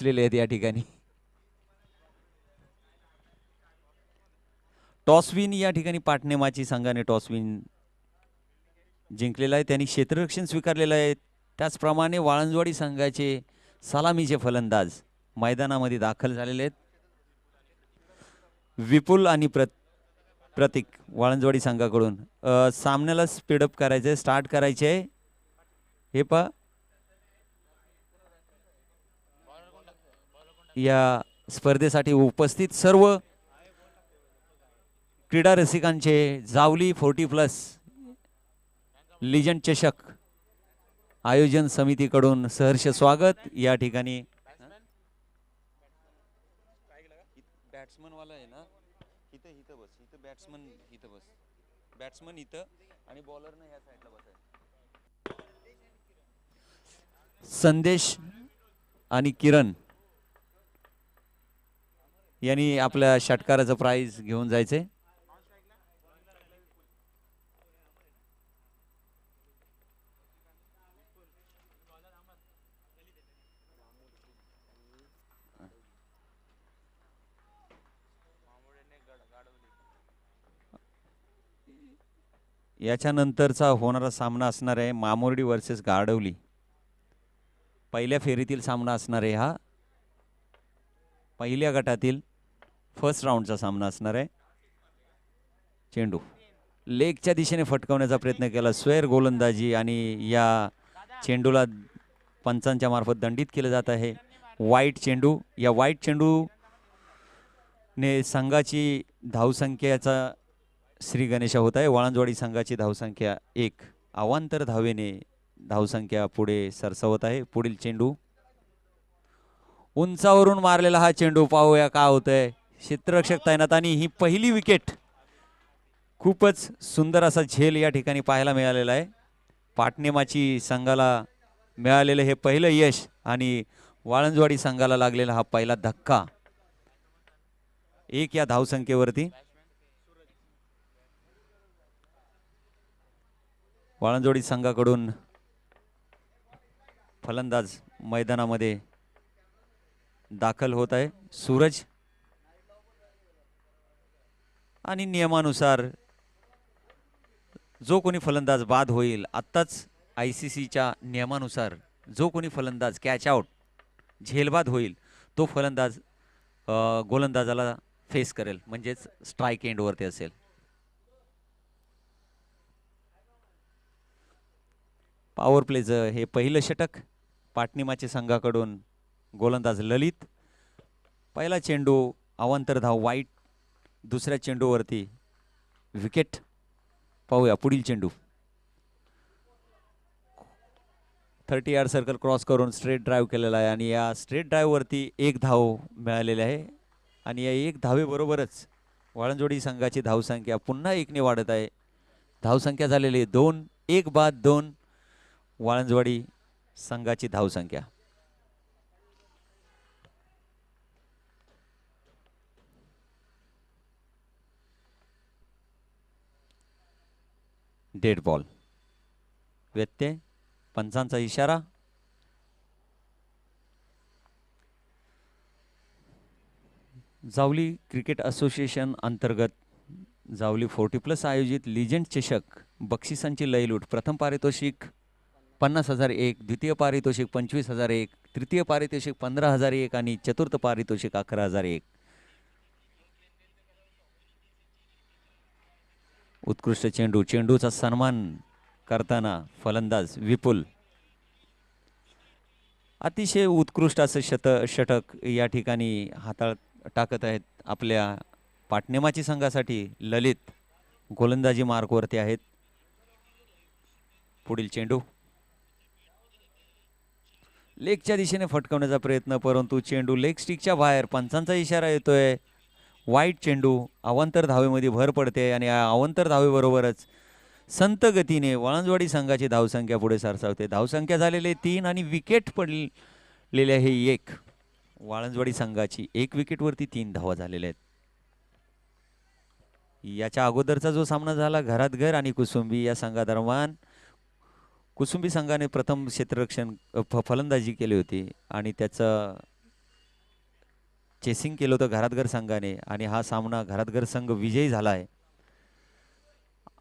पोहोचलेले आहेत या ठिकाणी. टॉसविन या ठिकाणी पाटणेमाची संघाने टॉसविन जिंकलेला आहे. त्यांनी क्षेत्ररक्षण स्वीकारलेलं आहे. त्याचप्रमाणे वाळंजवाडी संघाचे सलामीचे फलंदाज मैदानामध्ये दाखल झालेले आहेत. विपुल आणि प्रतीक वाळंजवाडी संघाकडून सामन्याला स्पीडअप करायचे, स्टार्ट करायचे. हे पहा या स्पर्धेसाठी उपस्थित सर्व क्रीडा रसिकांचे जावली 40+ लिजंड चषक आयोजन समितीकडून सहर्ष स्वागत. या ठिकाणी बॅट्समन वाला आहे ना, इथं इथं बस, इथं बॅट्समन इथं बस, बॅट्समन इथं आणि बॉलर ना या साईडला बसायचं. संदेश आणि किरण यांनी आपल्या षटकाराचं प्राइज घेऊन जायचे. याच्यानंतरचा होणारा सामना असणार आहे मामुर्डी वर्सेस गाडवली. पहिल्या फेरीतील सामना असणार आहे. हा पहिल्या गटातील फर्स्ट राऊंडचा सामना असणार आहे. चेंडू लेगच्या दिशेने फटकावण्याचा प्रयत्न केला, स्वैर गोलंदाजी, आणि या चेंडूला पंचांच्या मार्फत दंडित केलं जात आहे. वाईट चेंडू. या वाईट चेंडू ने संघाची धावसंख्येचा श्री गणेशा होत आहे. वाळंजवाडी संघाची धावसंख्या 1, अवांतर धावेने धावसंख्या पुढे सरसावत आहे. पुढील चेंडू उंचावरून मारलेला हा चेंडू, पाहूया का होतंय. क्षेत्ररक्षक तैनात आणि ही पहिली विकेट. खूपच सुंदर असा झेल या ठिकाणी पाहायला मिळालेला आहे. पाटणेमाची संघाला मिळालेलं हे पहिलं यश आणि वाळंजवाडी संघाला लागलेला हा पहिला धक्का. 1 या धावसंख्येवरती वाळंजवाडी संघाकडून फलंदाज मैदानामध्ये दाखल होत आहे सूरज. आणि नियमानुसार जो कोणी फलंदाज बाद होईल, आत्ताच ICCच्या नियमानुसार जो कोणी फलंदाज कॅच आउट झेलबाद होईल तो फलंदाज गोलंदाजाला फेस करेल, म्हणजेच स्ट्राईक एंडवरती असेल. पॉवर प्लेचं हे पहिलं षटक. पाटणीमाचे संघाकडून गोलंदाज ललित. पहिला चेंडू अवांतर धाव वाईट. दुसऱ्या चेंडूवरती विकेट. पाहूया पुढील चेंडू. 30 यार्ड सर्कल क्रॉस करून स्ट्रेट ड्राईव्ह केलेला आहे आणि या स्ट्रेट ड्राईव्हवरती 1 धाव मिळालेली आहे. आणि या 1 धावेबरोबरच वाळंजवाडी संघाची धावसंख्या पुन्हा 1 ने वाढत आहे. धावसंख्या झालेली 2, 1 बाद 2 वाळंजवाडी संघाची धावसंख्या. Dead ball. व्यत्यय. पंचांचा इशारा. जावली क्रिकेट असोसिएशन अंतर्गत जावली 40+ आयोजित लिजंड चषक बक्षिसांची लयलूट. प्रथम पारितोषिक 50,001, द्वितीय पारितोषिक 25,001, तृतीय पारितोषिक 15,001 आणि चतुर्थ पारितोषिक 11,001. उत्कृष्ट चेंडू. चेंडूचा सन्मान करताना फलंदाज विपुल. अतिशय उत्कृष्ट असं षटक या ठिकाणी हाताळ टाकत आहेत आपल्या पाटणेमाची संघासाठी ललित. गोलंदाजी मार्कवरती आहेत. पुढील चेंडू लेगच्या दिशेने फटकवण्याचा प्रयत्न, परंतु चेंडू लेग स्टिकच्या बाहेर. पंचांचा इशारा येतोय. वाईट चेंडू. अवांतर धावेमध्ये भर पडते आणि या अवांतर धावेबरोबरच संत गतीने वाळंजवाडी संघाची धावसंख्या पुढे सरसावते. धावसंख्या झालेले 3 आणि विकेट पडलेले आहे 1. वाळंजवाडी संघाची 1 विकेटवरती 3 धावा झालेल्या आहेत. याच्या अगोदरचा जो सामना झाला घरात घर आणि कुसुंबी या संघादरम्यान, कुसुंबी संघाने प्रथम क्षेत्ररक्षण फलंदाजी केली होती आणि त्याचं चेसिंग केलं होतं घरातघर संघाने आणि हा सामना घरातघर संघ विजयी झाला आहे.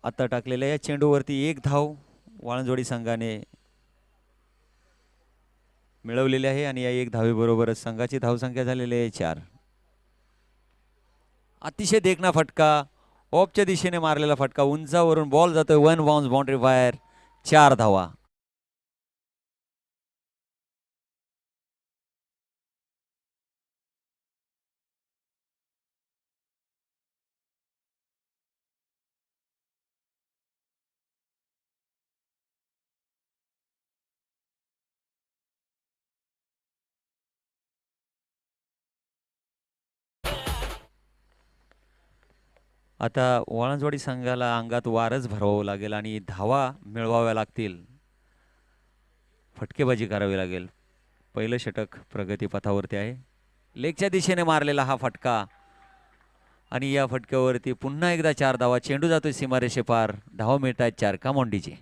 आता टाकलेल्या या चेंडूवरती एक धाव वाळंजवाडी संघाने मिळवलेली आहे आणि या एक धावेबरोबरच संघाची धावसंख्या झालेली आहे 4. अतिशय देखणा फटका, ऑफच्या दिशेने मारलेला फटका, उंचावरून बॉल जातोय, 1 बाउन्स बाउंड्री फायर, 4 धावा. आता वाळंजवाडी संघाला अंगात वारच भरवावं लागेल आणि धावा मिळवाव्या लागतील, फटकेबाजी करावी लागेल. पहिलं षटक प्रगतीपथावरती आहे. लेगच्या दिशेने मारलेला हा फटका आणि या फटक्यावरती पुन्हा एकदा 4 धावा. चेंडू जातोय सीमारेषेपार, धावा मिळत आहेत 4 कामोंडीची.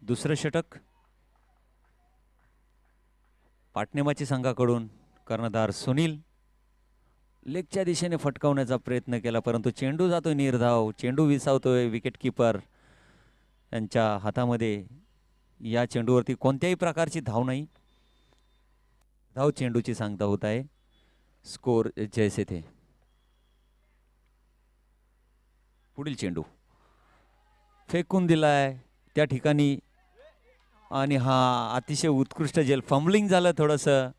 दुसरं षटक पाटणेमाची संघाकडून कर्णधार सुनील लेगच्या दिशेने फटकावण्याचा प्रयत्न केला, परंतु चेंडू जातोय निर्धाव. चेंडू विसावतोय विकेट किपर यांच्या हातामध्ये. या चेंडूवरती कोणत्याही प्रकारची धाव नाही, धाव चेंडूची सांगता होत आहे. स्कोर जैसे थे. पुढील चेंडू फेकून दिलाय त्या ठिकाणी आणि हा अतिशय उत्कृष्ट जेल फंबलिंग झालं थोडंसं.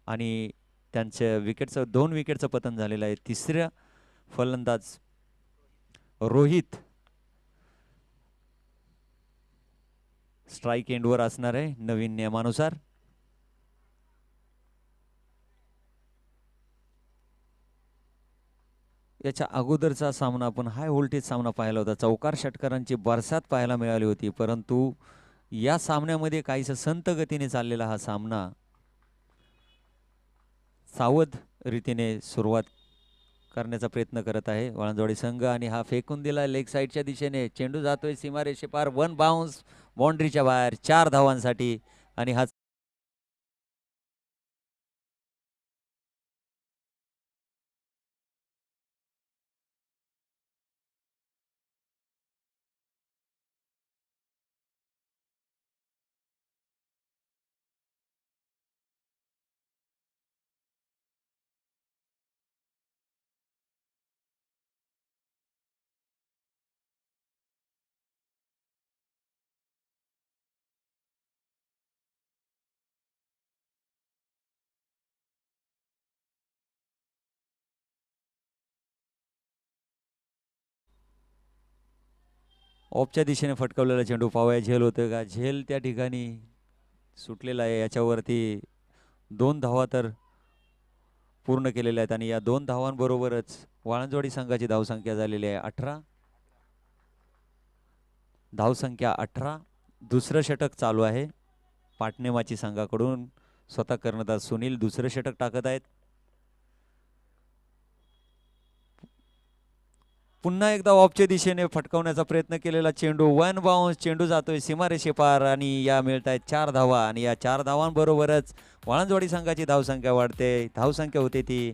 आणि त्यांच्या विकेटचं 2 विकेटचं पतन झालेलं आहे. तिसऱ्या फलंदाज रोहित स्ट्राइक एंडवर असणार आहे नवीन नियमानुसार. याच्या अगोदरचा सामना आपण हाय व्होल्टेज सामना पाहिला होता. चौकार षटकारांची बरसात पाहायला मिळाली होती, परंतु या सामन्यामध्ये काहीसा संत गतीने चाललेला हा सामना सावध रीतीने सुरुवात करण्याचा प्रयत्न करत आहे वाळंजवाडी संघ. आणि हा फेकून दिला लेग साईडच्या दिशेने. चेंडू जातोय सीमारेषेपार, 1 बाउन्स बाउंड्रीच्या बाहेर, 4 धावांसाठी. आणि हा ऑफच्या दिशेने फटकावलेला चेंडू पावया झेल होतं का? झेल त्या ठिकाणी सुटलेला आहे. याच्यावरती 2 धावा तर पूर्ण केलेल्या आहेत आणि या 2 धावांबरोबरच वाळंजवाडी संघाची धावसंख्या झालेली आहे 18. धावसंख्या 18. दुसरं षटक चालू आहे पाटणेमाची संघाकडून. स्वतः कर्णधार सुनील दुसरं षटक टाकत आहेत. पुन्हा एकदा ऑफच्या दिशेने फटकावण्याचा प्रयत्न केलेला चेंडू, वन बाउन्स, चेंडू जातोय सीमारेषे पार आणि या मिळत आहेत 4 धावा आणि या 4 धावांबरोबरच वाळंजवाडी संघाची धावसंख्या वाढते. धावसंख्या होते ती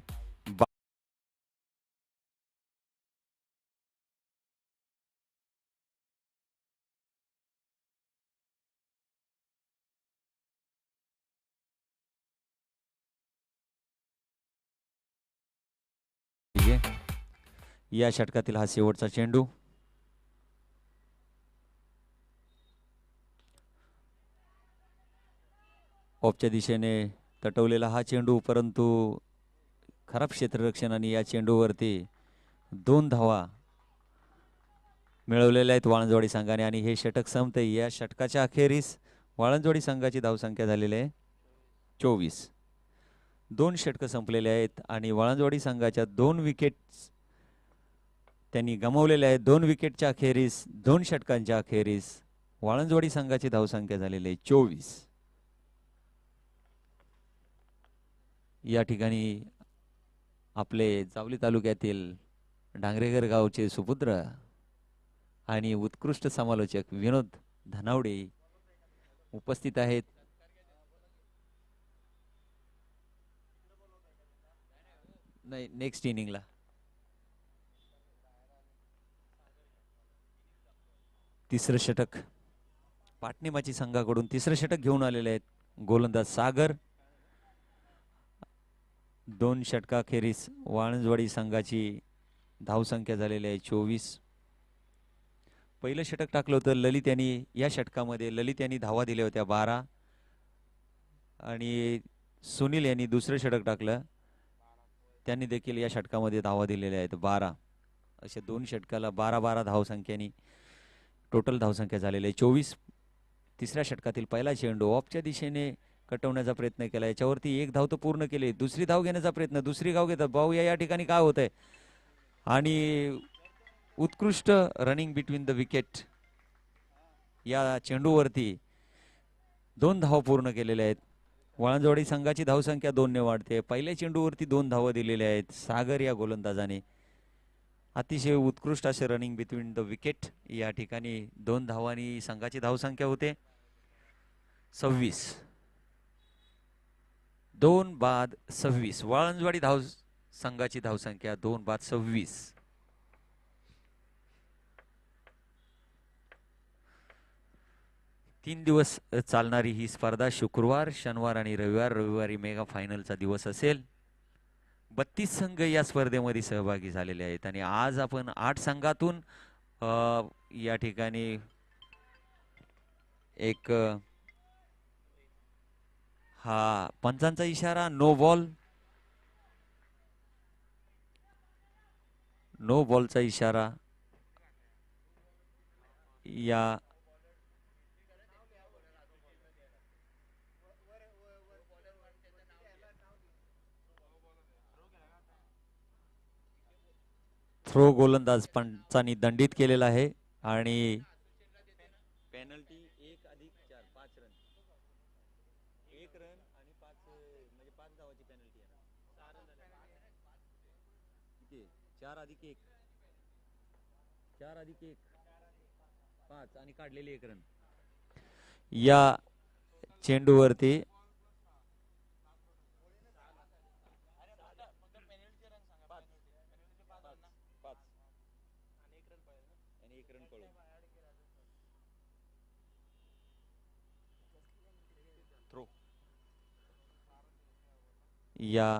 या षटकातील हा शेवटचा चेंडू. ऑफच्या दिशेने तटवलेला हा चेंडू, परंतु खराब क्षेत्ररक्षण आणि या चेंडूवरती 2 धावा मिळवलेल्या आहेत वाळंजवाडी संघाने आणि हे षटक संपते. या षटकाच्या अखेरीस वाळंजवाडी संघाची धावसंख्या झालेली आहे 24. 2 षटकं संपलेले आहेत आणि वाळंजवाडी संघाच्या 2 विकेट्स त्यांनी गमावलेल्या आहेत. 2 विकेटच्या अखेरीस 2 षटकांच्या अखेरीस वाळंजवाडी संघाची धावसंख्या झालेली आहे 24. या ठिकाणी आपले जावली तालुक्यातील डांगरेघर गावचे सुपुत्र आणि उत्कृष्ट समालोचक विनोद धनावडे उपस्थित आहेत. नाही, नेक्स्ट इनिंगला तिसरं षटक पाटणीमाची संघाकडून तिसरं षटक घेऊन आलेले आहेत गोलंदाज सागर. 2 षटकाखेरीस वाळंजवाडी संघाची धावसंख्या झालेली आहे 24. पहिलं षटक टाकलं होतं ललित यांनी. या षटकामध्ये ललित यांनी धावा दिल्या होत्या 12 आणि सुनील यांनी दुसरं षटक टाकलं, त्यांनी देखील या षटकामध्ये धावा दिलेल्या आहेत 12. अशा 2 षटकाला 12-12 धावसंख्येने टोटल धावसंख्या झालेली आहे 24. तिसऱ्या षटकातील पहिला चेंडू ऑफच्या दिशेने कटवण्याचा प्रयत्न केला, याच्यावरती 1 धाव तर पूर्ण केली. दुसरी धाव घेण्याचा प्रयत्न, दुसरी धाव घेतात. पाहूया या ठिकाणी काय होत आहे. आणि उत्कृष्ट रनिंग बिटवीन द विकेट या चेंडूवरती 2 धावा पूर्ण केलेल्या आहेत. वाळंजवाडी संघाची धावसंख्या 2 ने वाढते. पहिल्या चेंडूवरती 2 धावा दिलेल्या आहेत सागर या गोलंदाजाने. अतिशय उत्कृष्ट असे रनिंग बिटवीन द विकेट. या ठिकाणी 2 धावांनी संघाची धावसंख्या होते 26. 2 बाद 26 वाळंजवाडी संघाची धावसंख्या 2 बाद 26. तीन दिवस चालणारी ही स्पर्धा शुक्रवार, शनिवार आणि रविवार. रविवारी मेगा फायनलचा दिवस असेल. 32 संघ या स्पर्धेमध्ये सहभागी झालेले आहेत आणि आज आपण 8 संघातून या ठिकाणी एक हा पंचांचा इशारा, नो बॉल, नो बॉलचा इशारा या थ्रो गोलंदाज पंचांनी दंडित केलेला आहे आणि पेनल्टी 1+4 5 रन, 1 रन आणि 5 म्हणजे 5 धावाची पेनल्टी आहे. 4+1 4+1 5 आणि काढलेली 1 रन. या चेंडूवरती या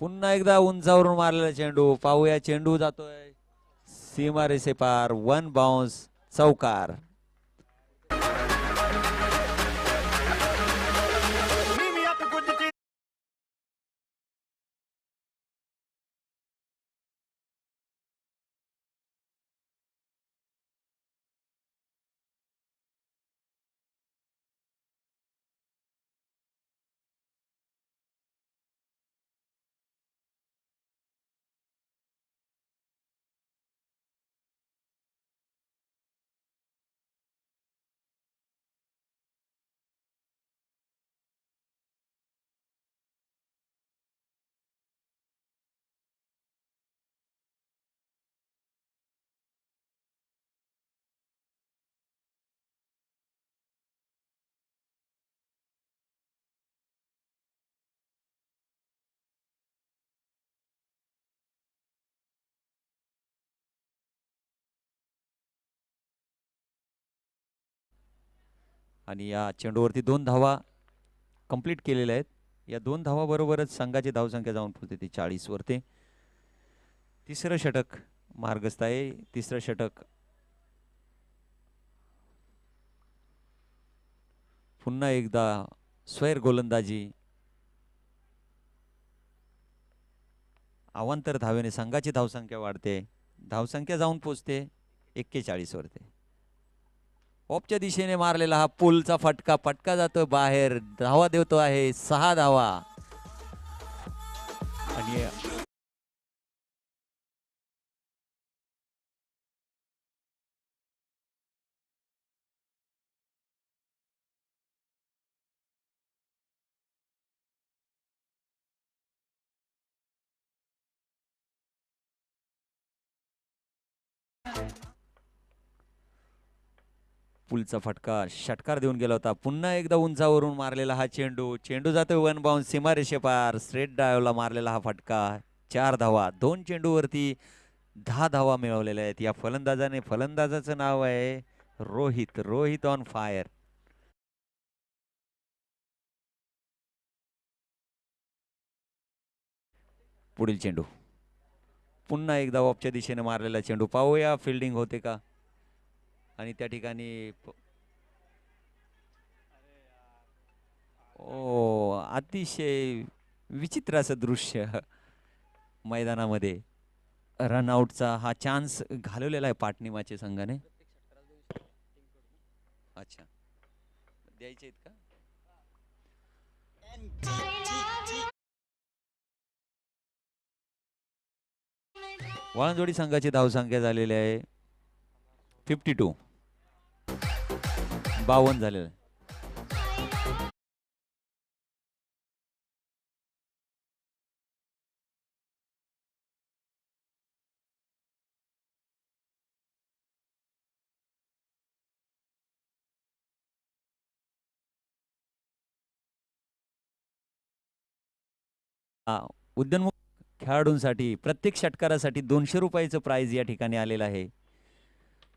पुन्हा एकदा उंचावरून मारलेला चेंडू. पाहूया चेंडू जातोय सीमारेषे पार, 1 बाउन्स, चौकार. आणि या चेंडूवरती 2 धावा कंप्लीट केलेल्या आहेत. या 2 धावा बरोबरच संघाची धावसंख्या जाऊन पोहोचते ती 40 वरती. तिसरं षटक मार्गस्थ आहे. तिसरं षटक पुन्हा एकदा स्वैर गोलंदाजी. अवांतर धावेने संघाची धावसंख्या वाढते. धावसंख्या जाऊन पोचते 41 वरती. ऑफच्या दिशेने मारलेला हा पुलचा फटका जातोय बाहेर. धावा देतो आहे 6 धावा. आणि पुलचा फटका षटकार देऊन गेला होता. पुन्हा एकदा उंचावरून मारलेला हा चेंडू. चेंडू जातोय 1 बाउन्स सीमारेषे पार. स्ट्रेट ड्राईव्हला मारलेला हा फटका. 4 धावा. 2 चेंडूवरती 10 धावा मिळवलेल्या आहेत. या फलंदाजाचं नाव आहे रोहित. Rohit on fire. पुढील चेंडू पुन्हा एकदा ऑफच्या दिशेने मारलेला चेंडू. पाहूया फिल्डिंग होते का. आणि त्या ठिकाणी ओ अतिशय विचित्र असं दृश्य मैदानामध्ये. रनआउटचा हा चान्स घालवलेला आहे पाटणीमाचे संघाने. अच्छा द्यायचे आहेत का. वाळंजोडी संघाची धावसंख्या झालेली आहे 52. 52 झालेलं आहे. उद्योन्मुख खेळाडूंसाठी प्रत्येक षटकारासाठी 200 रुपयाचं प्राइज या ठिकाणी आलेलं आहे.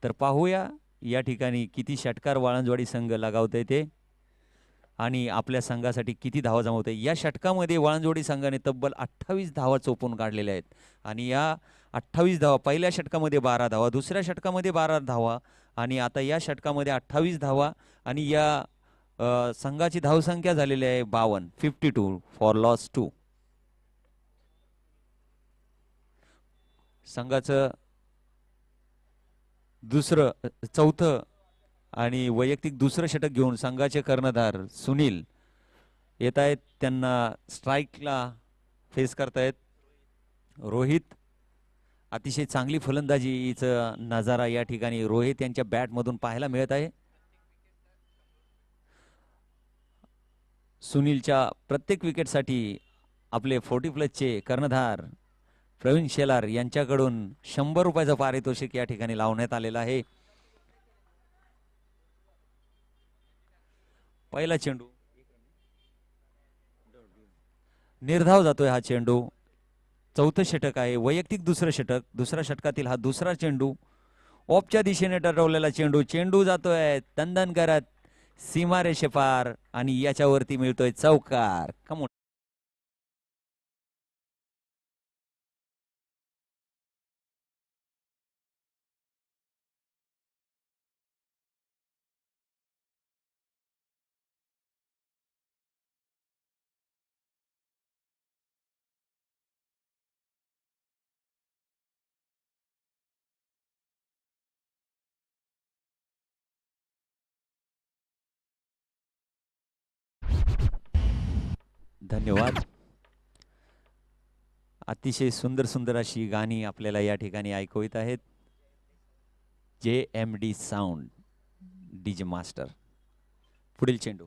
तर पाहूया या ठिकाणी किती षटकार वाळंजवाडी संघ लगावतोय ते आणि आपल्या संघासाठी किती धावा जमवते. या षटकामध्ये वाळंजवाडी संघाने तब्बल 28 धावा चोपून काढलेल्या आहेत. आणि या 28 धावा पहिल्या षटकामध्ये 12 धावा, दुसऱ्या षटकामध्ये 12 धावा आणि आता या षटकामध्ये 28 धावा. आणि या संघाची धावसंख्या झालेली आहे 52. 52 फॉर लॉस 2. संघाचं चौथं आणि वैयक्तिक दुसरं षटक घेऊन संघाचे कर्णधार सुनील येत आहेत. त्यांना स्ट्राईकला फेस करतायत. रोहित अतिशय चांगली फलंदाजीचा नजारा या ठिकाणी रोहित यांच्या बॅटमधून पाहायला मिळत आहे. सुनीलच्या प्रत्येक विकेटसाठी आपले 40+ कर्णधार प्रवीण शेलार यांच्याकडून 100 रुपयाचं पारितोषिक या ठिकाणी लावण्यात आलेलं आहे. पहिला चेंडू निर्धाव जातोय हा चेंडू. चौथं षटक आहे. वैयक्तिक दुसरं षटक. दुसऱ्या षटकातील हा दुसरा चेंडू. ऑफच्या दिशेने ठरवलेला चेंडू. चेंडू जातोय तंदन करत सीमारेषे पार आणि याच्यावरती मिळतोय चौकार. कमोन धन्यवाद. अतिशय सुंदर सुंदर अशी गाणी आपल्याला या ठिकाणी ऐकू येत आहेत. JMD sound DJ master. पुढील चेंडू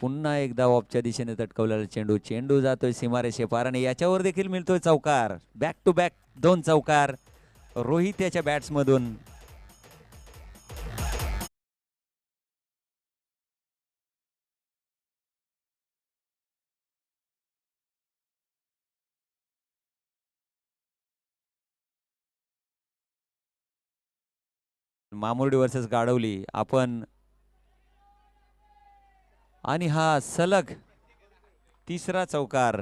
पुन्हा एकदा ऑफच्या दिशेने तटकवलेला चेंडू. चेंडू जातोय सीमारेषे पार आणि याच्यावर देखील मिळतोय चौकार. बॅक टू बॅक 2 चौकार रोहित याच्या बॅट्समधून. मामुर्डी वर्सेस गाडवली आपण, आणि हा सलग तिसरा चौकार.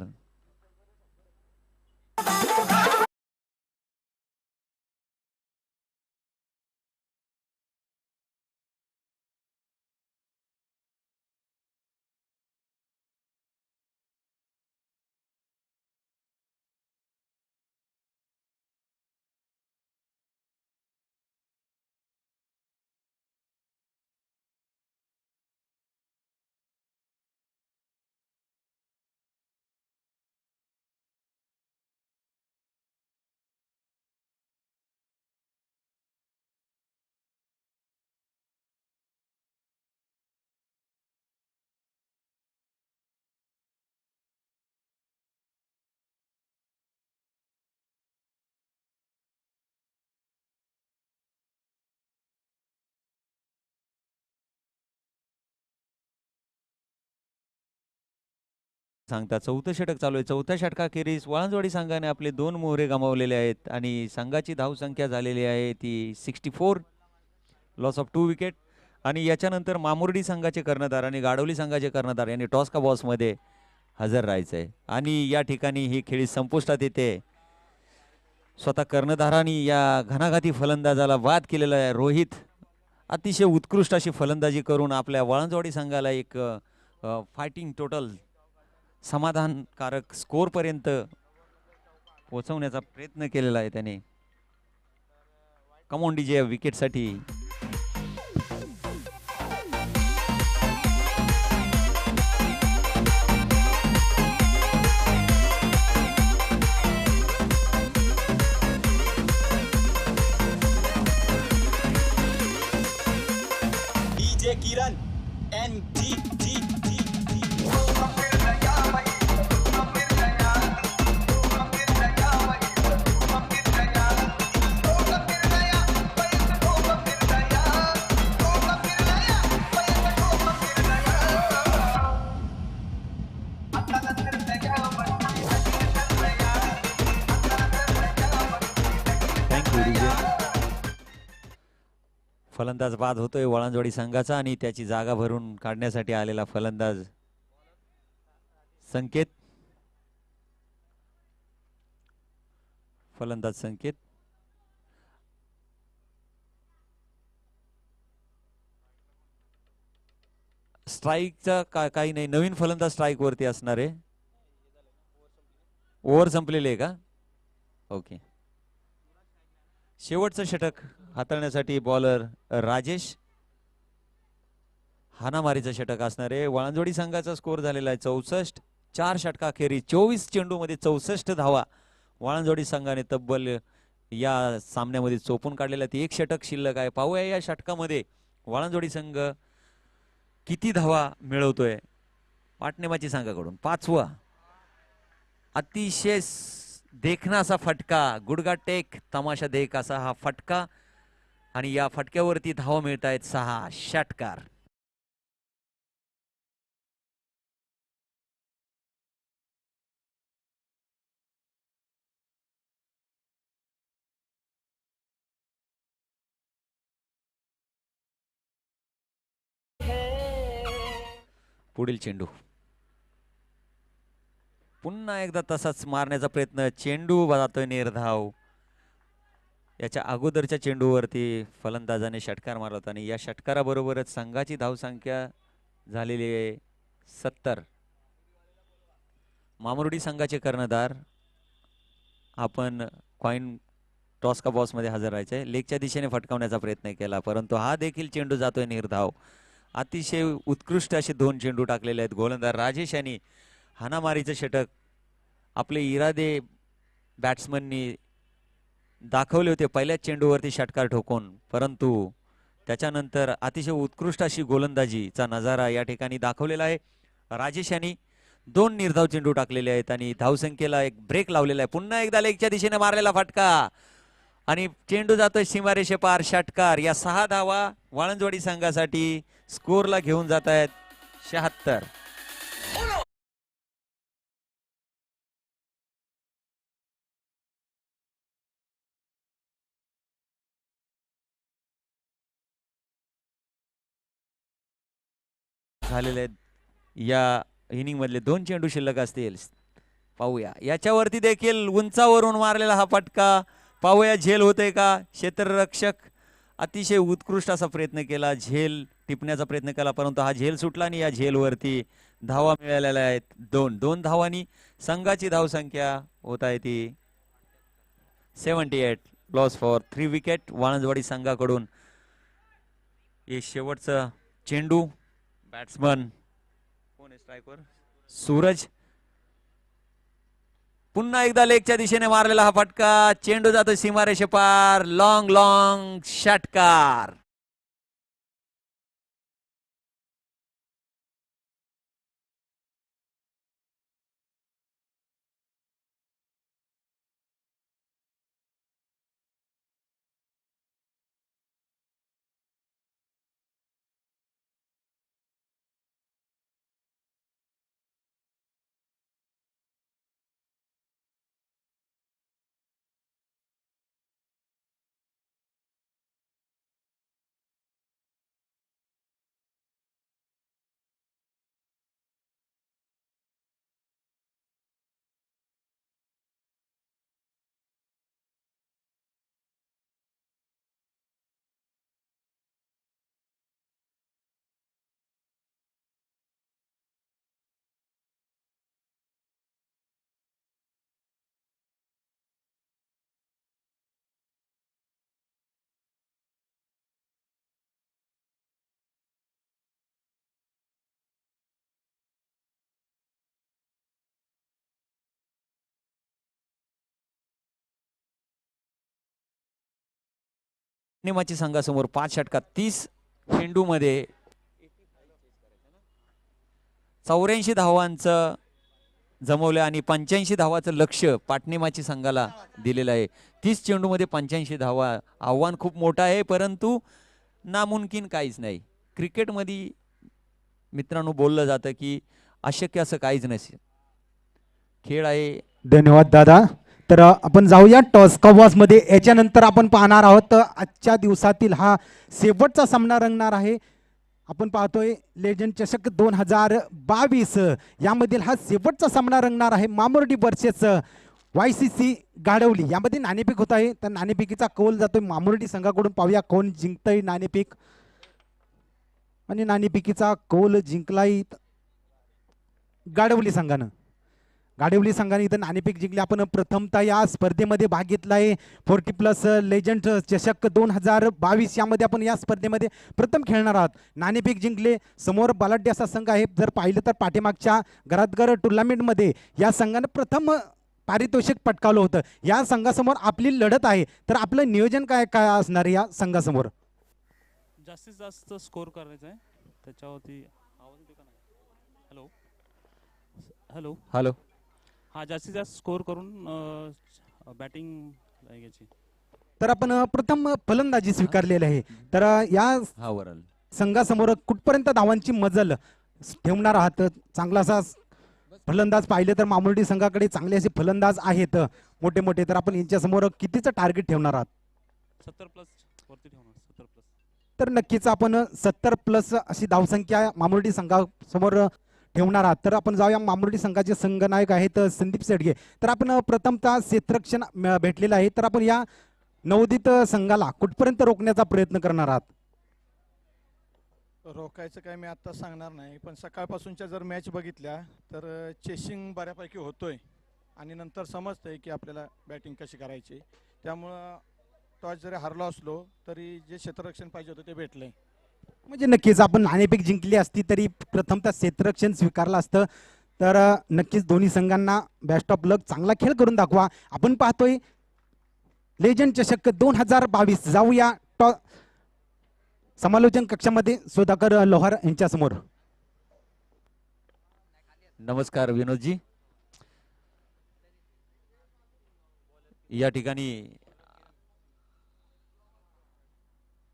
सांगता चौथं षटक चालू आहे. चौथ्या षटकाखेरीज वाळंजवाडी संघाने आपले 2 मोहरे गमावलेले आहेत आणि संघाची धावसंख्या झालेली आहे ती 64, लॉस ऑफ 2 विकेट. आणि याच्यानंतर मामुर्डी संघाचे कर्णधार आणि गाडवली संघाचे कर्णधार यांनी टॉस का बॉस मध्ये हजर राहायचं आहे. आणि या ठिकाणी ही खेळी संपुष्टात येते. स्वतः कर्णधारांनी या घणाघाती फलंदाजाला बाद केलेला आहे. रोहित अतिशय उत्कृष्ट अशी फलंदाजी करून आपल्या वाळंजवाडी संघाला एक फायटिंग टोटल समाधानकारक स्कोर पर्यंत पोहोचवण्याचा प्रयत्न केलेला आहे त्याने. कमॉन डीजे विकेटसाठी. DJ Kiran NG. फलंदाज बाद होतोय वाळंजवाडी संघाचा आणि त्याची जागा भरून काढण्यासाठी आलेला फलंदाज संकेत. फलंदाज संकेत स्ट्राईकचा काही नाही, नवीन फलंदाज स्ट्राईक वरती असणार आहे. ओव्हर संपलेले आहे का? ओके. शेवटचं षटक हाताळण्यासाठी बॉलर राजेश. हानामारीचं षटक असणार आहे. वाळंजवाडी संघाचा स्कोर झालेला आहे 64. 4 षटकाखेरीज 24 चेंडूमध्ये 64 धावा वाळंजवाडी संघाने तब्बल या सामन्यामध्ये चोपून काढलेला. ती एक षटक शिल्लक आहे. पाहूया या षटकामध्ये वाळंजवाडी संघ किती धावा मिळवतोय. पाटणेमाची संघाकडून 5वा अतिशय देखना असा फटका, गुडगा टेक तमाशा देख असा हा फटका आणि या फटक्यावरती धावा मिळत आहेत 6 षटकार. पुढील चेंडू पुन्हा एकदा तसाच मारण्याचा प्रयत्न. चेंडू जातोय निर्धाव. याच्या अगोदरच्या चेंडूवरती फलंदाजाने षटकार मारला होता आणि या षटकाराबरोबरच संघाची धावसंख्या झालेली आहे 70. मामुर्डी संघाचे कर्णधार आपण कॉइन टॉस का बॉस मध्ये हजर राहायचे. लेगच्या दिशेने फटकावण्याचा प्रयत्न केला परंतु हा देखील चेंडू जातोय निर्धाव. अतिशय उत्कृष्ट असे 2 चेंडू टाकलेले आहेत. गोलंदाज राजेश यांनी हानामारीचं षटक आपले इरादे बॅट्समननी दाखवले होते पहिल्याच चेंडूवरती षटकार ठोकून, परंतु त्याच्यानंतर अतिशय उत्कृष्ट अशी गोलंदाजीचा नजारा या ठिकाणी दाखवलेला आहे. राजेश यांनी 2 निर्धाव चेंडू टाकलेले आहेत आणि धावसंख्येला एक ब्रेक लावलेला आहे. पुन्हा एकदा लेगच्या दिशेने मारलेला फटका आणि चेंडू जातोय सीमारेषे पार. षटकार. या 6 धावा वाळंजवाडी संघासाठी स्कोरला घेऊन जात आहेत 76. झालेले आहेत. या इनिंग मधले 2 चेंडू शिल्लक असतील. पाहूया याच्यावरती देखील उंचावरून मारलेला हा फटका. पाहूया झेल होते का. क्षेत्ररक्षक अतिशय उत्कृष्ट असा प्रयत्न केला, झेल टिपण्याचा प्रयत्न केला, परंतु हा झेल सुटला आणि या झेलवरती धावा मिळालेल्या आहेत. 2 धावांनी संघाची धावसंख्या होत आहे ती 78. लॉस फॉर 3 विकेट वाणंदवाडी संघाकडून. हे शेवटचा चेंडू. बॅट्समन कोण आहे स्ट्रायकर? सूरज. पुन्हा एकदा लेगच्या दिशेने मारलेला हा फटका. चेंडू जातो सीमारेषे पार. लॉंग लॉंग षटकार. निमाची संघासमोर 5 षटकात 30 चेंडू मध्ये 84 धावांचं जमवलं आणि 85 धावाचं लक्ष पाटणीमाची संघाला दिलेलं आहे. 30 चेंडू मध्ये 85 धावा. आव्हान खूप मोठं आहे, परंतु नामुमकिन काहीच नाही. क्रिकेटमध्ये मित्रांनो बोललं जातं की अशक्य असं काहीच नसेल. खेळ आहे. धन्यवाद दादा. तर आपण जाऊया टॉस कव्वास मध्ये. याच्यानंतर आपण पाहणार आहोत आजच्या दिवसातील हा शेवटचा सामना रंगणार आहे. आपण पाहतोय लेजंड चषक 2022 यामधील हा शेवटचा सामना रंगणार आहे. Mamurdi versus YCC गाडवली. यामध्ये नाणेफेक होत आहे. तर नाणेफेकीचा कौल जातोय मामुर्डी संघाकडून. पाहूया कोण जिंकतंय नाणेफेक. आणि नाणेफेकीचा कौल जिंकलाय गाडवली संघानं. गाडवली संघाने इथं नाणेफेक जिंकली. आपण प्रथमतः या स्पर्धेमध्ये भाग घेतलाय 40+ लेजंड चषक 2022 यामध्ये आपण या स्पर्धेमध्ये प्रथम खेळणार आहोत. नाणेफेक जिंकले. समोर बलाढ्य असा संघ आहे. जर पाहिलं तर पाठीमागच्या घरातघर टुर्नामेंटमध्ये या संघानं प्रथम पारितोषिक पटकावलं होतं. या संघासमोर आपली लढत आहे. तर आपलं नियोजन काय काय असणार या संघासमोर? जास्तीत जास्त स्कोर करायचा आहे त्याच्यावरती. आवाज येतो का नाही? Hello hello hello. हा, जास्तीत जास्त स्कोर करून बॅटिंग घ्यायची. तर आपण प्रथम फलंदाजी स्वीकारलेली आहे. तर या हा वरल संघासमोर कुठपर्यंत धावांची मजल ठेवणार आहात? चांगला असा फलंदाज पाहिले तर मामुर्डी संघाकडे चांगले असे फलंदाज आहेत मोठे मोठे. तर आपण यांच्यासमोर कितीचं टार्गेट ठेवणार आहात? 70+ वरती ठेवणार. 70+. तर नक्कीच आपण 70+ अशी धावसंख्या मामुर्डी संघासमोर ठेवणार आहात. तर आपण जाऊया. मामुर्डी संघाचे संघनायक आहेत संदीप सेडगे. तर आपण प्रथमतः क्षेत्ररक्षण भेटलेलं आहे. तर आपण या नवोदित संघाला कुठपर्यंत रोखण्याचा प्रयत्न करणार आहात? रोखायचं काय मी आत्ता सांगणार नाही, पण सकाळपासूनच्या जर मॅच बघितल्या तर चेसिंग बऱ्यापैकी होतोय आणि नंतर समजतंय की आपल्याला बॅटिंग कशी करायची. त्यामुळं टॉस जरी हरलो असलो तरी जे क्षेत्ररक्षण पाहिजे होतं ते भेटलंय. म्हणजे नक्कीच आपण नाणेफेक जिंकली असती तरी प्रथमतः क्षेत्ररक्षण स्वीकारलं असतं. तर नक्कीच दोन्ही संघांना बेस्ट ऑफ लक. चांगला खेळ करून दाखवा. आपण पाहतोय लेजंड चषक 2022. जाऊया समालोचन कक्षामध्ये सुधाकर लोहार यांच्या समोर. नमस्कार विनोदजी. या ठिकाणी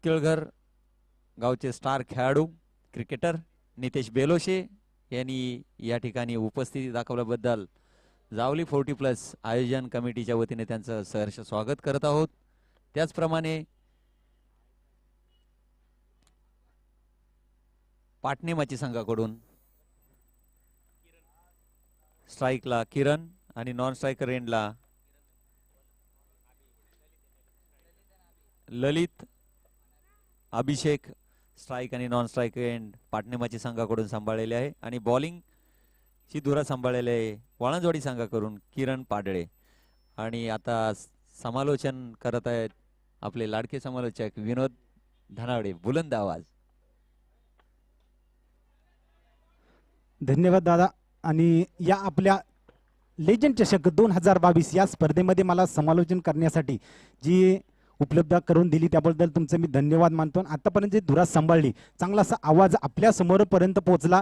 तिळघर गावचे स्टार खेळाडू क्रिकेटर नितेश बेलोशे यांनी या ठिकाणी उपस्थिती दाखवल्याबद्दल जावली 40+ आयोजन कमिटीच्या वतीने त्यांचं सहर्ष स्वागत करत आहोत. त्याचप्रमाणे पाटणेमाची संघाकडून स्ट्राईकला किरण आणि नॉन स्ट्रायकर एंडला ललित अभिषेक. स्ट्राईक आणि नॉन स्ट्राईक एंड पाटणेमाची संघाकडून सांभाळलेले आहे आणि बॉलिंग ची धुरा सांभाळलेले आहे वाळंजवाडी संघाकडून किरण पाडळे. आणि आता समालोचन करत आहेत आपले लाडके समालोचक विनोद धनावडे. बुलंद आवाज. धन्यवाद दादा. आणि या आपल्या लेजंड चषक 2022 या स्पर्धेमध्ये मला समालोचन करण्यासाठी जी उपलब्ध करून दिली त्याबद्दल तुमचे मी धन्यवाद मानतो. आतापर्यंत जी धुरा सांभाळली, चांगला असा आवाज आपल्या समोरपर्यंत पोहोचला.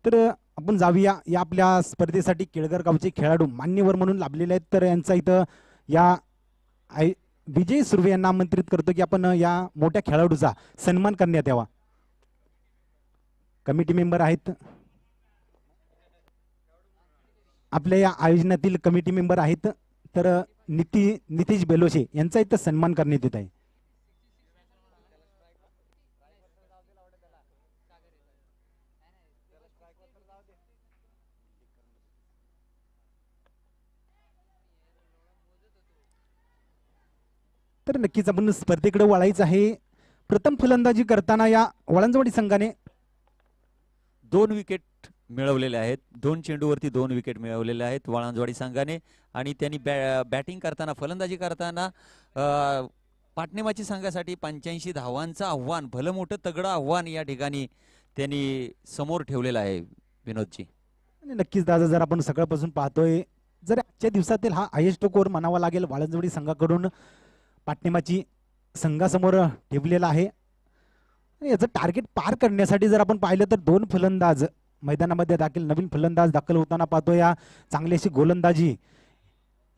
तर आपण जाऊया या आपल्या स्पर्धेसाठी केळगर गावचे खेळाडू मान्यवर म्हणून लाभलेले आहेत. तर यांचा इथं या विजय सुर्वे यांना आमंत्रित करतो की आपण या मोठ्या खेळाडूचा सन्मान करण्यात यावा. कमिटी मेंबर आहेत, आपल्या या आयोजनातील कमिटी मेंबर आहेत. तर नितीश बेलोशे यांचा इथं सन्मान करण्यात येत आहे. तर नक्कीच आपण स्पर्धेकडे वळायचं आहे. प्रथम फलंदाजी करताना या वाळंजवाडी संघाने 2 विकेट मिळवलेले आहेत. 2 चेंडूवरती 2 विकेट मिळवलेले आहेत वाळंजवाडी संघाने. आणि त्यांनी बॅटिंग करताना फलंदाजी करताना पाटणेमाची संघासाठी 85 धावांचं आव्हान, भलं मोठं तगडं आव्हान या ठिकाणी त्यांनी समोर ठेवलेलं आहे विनोदजी. आणि नक्कीच दादा, जर आपण सकाळपासून पाहतोय, जर आजच्या दिवसातील हा हायेस्ट स्कोर म्हणावा लागेल वाळंजवाडी संघाकडून पाटणेमाची संघासमोर ठेवलेला आहे. याचं टार्गेट पार करण्यासाठी जर आपण पाहिलं तर 2 फलंदाज मैदानामध्ये दाखल, नवीन फलंदाज दाखल होताना पाहतो. या चांगली अशी गोलंदाजी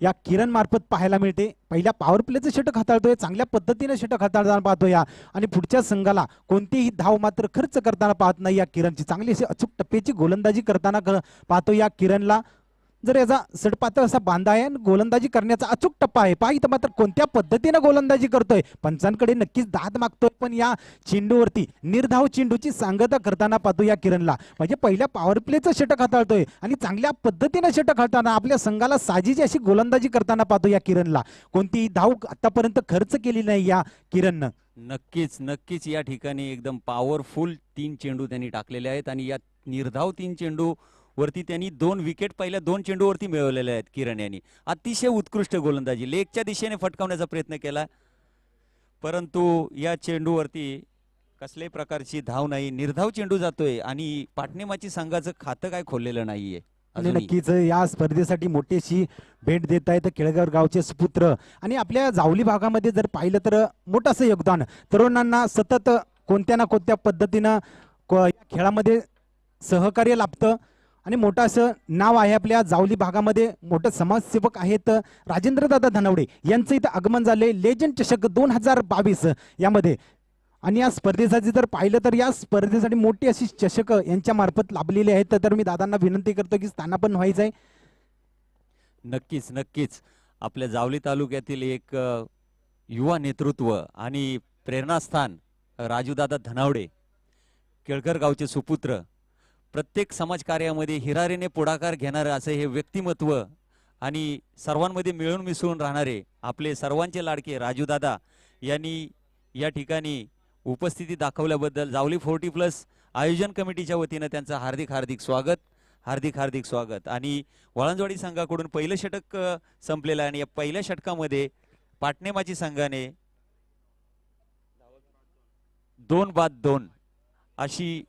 या किरण मार्फत पाहायला मिळते. पहिल्या पॉवर प्लेचं षटक हाताळतोय, चांगल्या पद्धतीने षटक हाताळताना पाहतो या. आणि पुढच्या संघाला कोणतीही धाव मात्र खर्च करताना पाहत नाही या किरणची. चांगली अशी अचूक टप्प्याची गोलंदाजी करताना पाहतो या किरणला. जर याचा सडपातळ असा बांधा आहे आणि गोलंदाजी करण्याचा अचूक टप्पा आहे. पहा इथं मात्र कोणत्या पद्धतीने गोलंदाजी करतोय. पंचांकडे नक्कीच दाद मागतोय, पण या चेंडूवरती निर्धाव चेंडूची सांगता करताना पाहतो या किरणला. म्हणजे पहिल्या पॉवर प्लेचं षटक हाताळतोय आणि चांगल्या पद्धतीने षटक हाताळताना आपल्या संघाला साजेची अशी गोलंदाजी करताना पाहतो या किरणला. कोणतीही धाव आतापर्यंत खर्च केली नाही या किरणनं. नक्कीच नक्कीच या ठिकाणी एकदम पॉवरफुल 3 चेंडू त्यांनी टाकलेले आहेत. आणि या निर्धाव 3 चेंडू वरती त्यांनी 2 विकेट पहिल्या 2 चेंडूवरती मिळवलेले आहेत किरण यांनी. अतिशय उत्कृष्ट गोलंदाजी लेगच्या दिशेने फटकावण्याचा प्रयत्न केला, परंतु या चेंडूवरती कसल्याही प्रकारची धाव नाही. निर्धाव चेंडू जातोय आणि पाटणेमाची संघाचं खातं काय खोललेलं नाहीये. आणि नक्कीच या स्पर्धेसाठी मोठीशी भेट देत आहेत केळगाव गावचे सुपुत्र. आणि आपल्या जावली भागामध्ये जर पाहिलं तर मोठं असं योगदान, तरुणांना सतत कोणत्या ना कोणत्या पद्धतीनं खेळामध्ये सहकार्य लाभतं. आणि मोठं असं नाव आहे आपल्या जावली भागामध्ये. मोठं समाजसेवक आहेत राजेंद्रदादा धनावडे यांचं इथं आगमन झाले लेजंड चषक 2022 यामध्ये. आणि या स्पर्धेसाठी जर पाहिलं तर या स्पर्धेसाठी मोठी अशी चषक यांच्या मार्फत लाभलेली आहेत. तर मी दादांना विनंती करतो की स्थानापन्न व्हायचं आहे. नक्कीच नक्कीच आपल्या जावली तालुक्यातील एक युवा नेतृत्व आणि प्रेरणास्थान राजूदादा धनावडे, केळकर गावचे सुपुत्र, प्रत्येक समाजकार्यामध्ये हिरारीने पुढाकार घेणारे असे हे व्यक्तिमत्व आणि सर्वांमध्ये मिळून मिसळून राहणारे आपले सर्वांचे लाडके राजूदादा यांनी या ठिकाणी उपस्थिती दाखवल्याबद्दल जावली 40+ आयोजन कमिटीच्या वतीनं त्यांचं हार्दिक हार्दिक स्वागत, हार्दिक हार्दिक स्वागत. आणि वाळंजवाडी संघाकडून पहिलं षटक संपलेलं आहे आणि या पहिल्या षटकामध्ये पाटणेमाची संघाने 2 बाद 2 अशी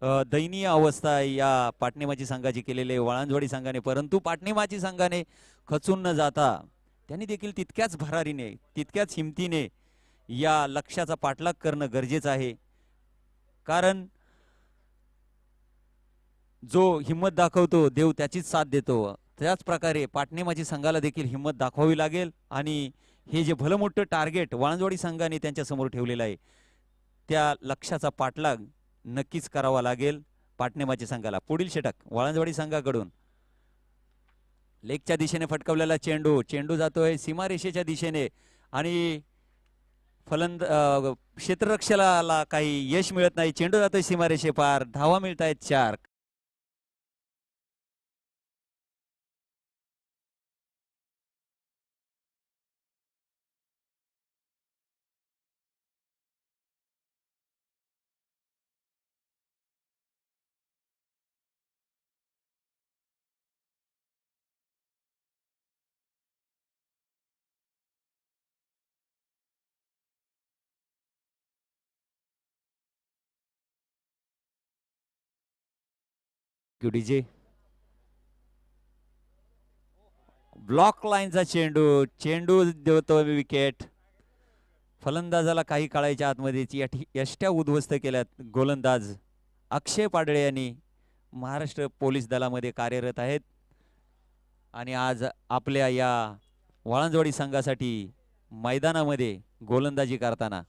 दयनीय अवस्था या पाटणेमाची संघाची केलेली वाळंजवाडी संघाने. परंतु पाटणेमाची संघाने खचून न जाता त्यांनी देखील तितक्याच भरारीने, तितक्याच हिमतीने या लक्ष्याचा पाठलाग करणं गरजेचं आहे. कारण जो हिम्मत दाखवतो देव त्याचीच साथ देतो. त्याच प्रकारे पाटणेमाची संघाला देखील हिम्मत दाखवावी लागेल. आणि हे जे भलं मोठं टार्गेट वाळंजवाडी संघाने त्यांच्या समोर ठेवलेलं आहे त्या लक्ष्याचा पाठलाग नक्कीच करावा लागेल पाटणेमाची संघाला. पुढील षटक वाळंजवाडी संघाकडून लेगच्या दिशेने फटकावलेला चेंडू, चेंडू जातोय सीमारेषेच्या दिशेने आणि क्षेत्ररक्षणाला काही यश मिळत नाही. चेंडू जातोय सीमारेषे पार. धावा मिळत आहेत 4. डीजे ब्लॉक लाईनचा चेंडू देतो विकेट. फलंदाजाला काही काळाच्या आतमध्ये यष्ट्या उद्ध्वस्त केल्यात गोलंदाज अक्षय पाडळे यांनी. महाराष्ट्र पोलीस दलामध्ये कार्यरत आहेत आणि आज आपल्या या वाळंजवाडी संघासाठी मैदानामध्ये गोलंदाजी करताना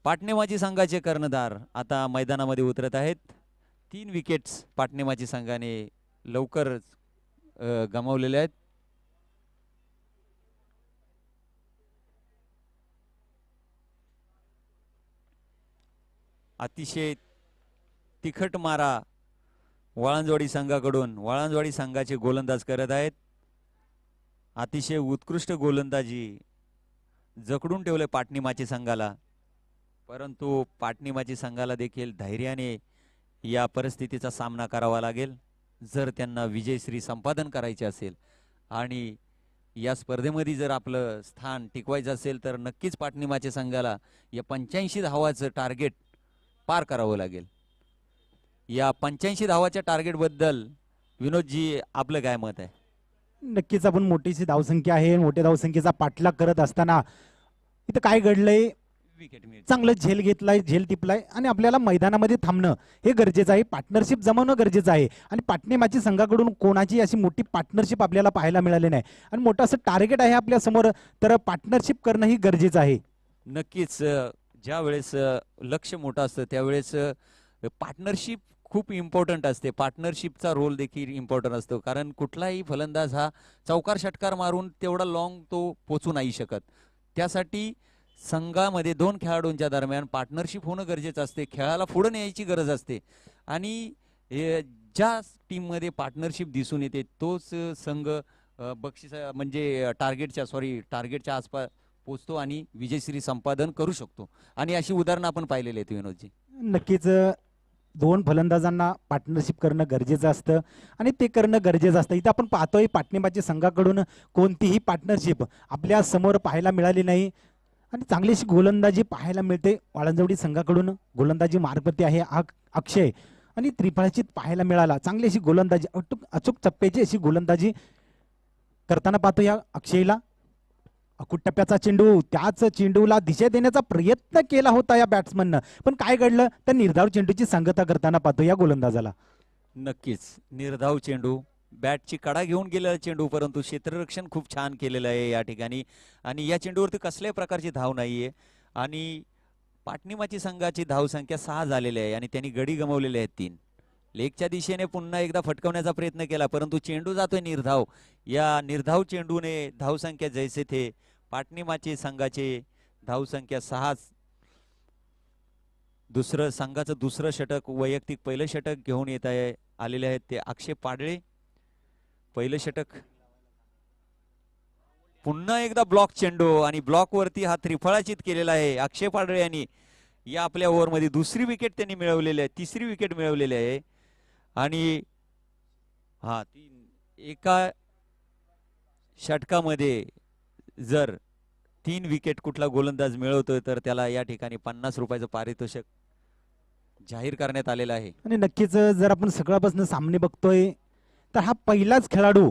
पाटणेमाची संघाचे कर्णधार आता मैदानामध्ये उतरत आहेत. 3 विकेट्स पाटणेमाची संघाने लवकर गमावलेले आहेत. अतिशय तिखट मारा वाळंजवाडी संघाकडून वाळंजवाडी संघाचे गोलंदाज करत आहेत. अतिशय उत्कृष्ट गोलंदाजी जकडून ठेवले पाटणीमाची संघाला, परंतु पाटणीमाची संघाला देखील धैर्याने या परिस्थितीचा सामना करावा लागेल जर त्यांना विजयश्री संपादन करायचे असेल आणि या स्पर्धेमध्ये जर आपलं स्थान टिकवायचं असेल तर नक्कीच पाटणीमाच्या संघाला या 85 धावाचं टार्गेट पार करावं लागेल. या 85 धावाच्या टार्गेट बद्दल विनोदजी आपलं काय मत आहे? नक्कीच आपण मोठीशी धावसंख्या आहे, मोठ्या धावसंख्येचा पाठलाग करत असताना इथं काय घडलंय, विकेट मिळते. चांगलं झेल घेतलाय, झेल टिपलाय आणि आपल्याला मैदानामध्ये थांबणं हे गरजेचं आहे. पार्टनरशिप जमवणं गरजेचं आहे आणि पाटणेमाची संघाकडून कोणाची अशी मोठी पार्टनरशिप आपल्याला पाहायला मिळाली नाही आणि मोठं असं टार्गेट आहे आपल्या समोर, तर पार्टनरशिप करणं ही गरजेचं आहे. नक्कीच ज्या वेळेस लक्ष मोठं असतं त्यावेळेस पार्टनरशिप खूप इम्पॉर्टंट असते. पार्टनरशिपचा रोल देखील इम्पॉर्टंट असतो, कारण कुठलाही फलंदाज हा चौकार षटकार मारून तेवढा लॉंग तो पोचू नाही शकत. त्यासाठी संघामध्ये 2 खेळाडूंच्या दरम्यान पार्टनरशिप होणं गरजेचं असते. खेळाला पुढे न्यायची गरज असते आणि ज्या टीममध्ये पार्टनरशिप दिसून येते तोच संघ बक्षीस म्हणजे टार्गेटच्या आसपास पोचतो आणि विजयश्री संपादन करू शकतो. आणि अशी उदाहरणं आपण पाहिलेली आहेत विनोदजी. नक्कीच 2 फलंदाजांना पार्टनरशिप करणं गरजेचं असतं आणि ते करणं गरजेचं असतं. इथं आपण पाहतोय पाटणेमाची संघाकडून कोणतीही पार्टनरशिप आपल्या समोर पाहायला मिळाली नाही आणि चांगलीशी गोलंदाजी पाहायला मिळते. वाळंजवडी संघाकडून गोलंदाजी मार्गवरती आहे अक्षय आणि त्रिफळाचीत पाहायला मिळाला. चांगली अशी गोलंदाजी अचूक चप्प्याची अशी गोलंदाजी करताना पाहतो या अक्षयला. अकुट टप्प्याचा चेंडू, त्याच चेंडूला दिशा देण्याचा प्रयत्न केला होता या बॅट्समननं, पण काय घडलं तर निर्धाव चेंडूची संगता करताना पाहतो या गोलंदाजाला. नक्कीच निर्धाव चेंडू, बॅटची कडा घेऊन गेलेला चेंडू, परंतु क्षेत्ररक्षण खूप छान केलेलं आहे या ठिकाणी आणि या चेंडूवरती कसल्याही प्रकारची धाव नाहीये आणि पाटणीमाची संघाची धावसंख्या 6 झालेली आहे आणि त्यांनी गडी गमावलेले आहेत 3. लेगच्या दिशेने पुन्हा एकदा फटकवण्याचा प्रयत्न केला, परंतु चेंडू जातोय निर्धाव. या निर्धाव चेंडूने धावसंख्या जैसे थे पाटणीमाची संघाचे धावसंख्या 6. संघाचं दुसरं षटक, वैयक्तिक पहिलं षटक घेऊन येत आलेले आहेत ते अक्षय पाडळे. पहिलं षटक, पुन्हा एकदा ब्लॉक चेंडू आणि ब्लॉक वरती हा त्रिफळाचित केलेला आहे अक्षय पाडळे यांनी. या आपल्या ओव्हरमध्ये 2री विकेट त्यांनी मिळवलेली आहे, 3री विकेट मिळवलेली आहे आणि एका षटकामध्ये जर 3 विकेट कुठला गोलंदाज मिळवतोय तर त्याला या ठिकाणी 50 रुपयाचं पारितोषिक जाहीर करण्यात आलेलं आहे. आणि नक्कीच जर आपण सगळ्यापासून सामने बघतोय तर हा पहिलाच खेळाडू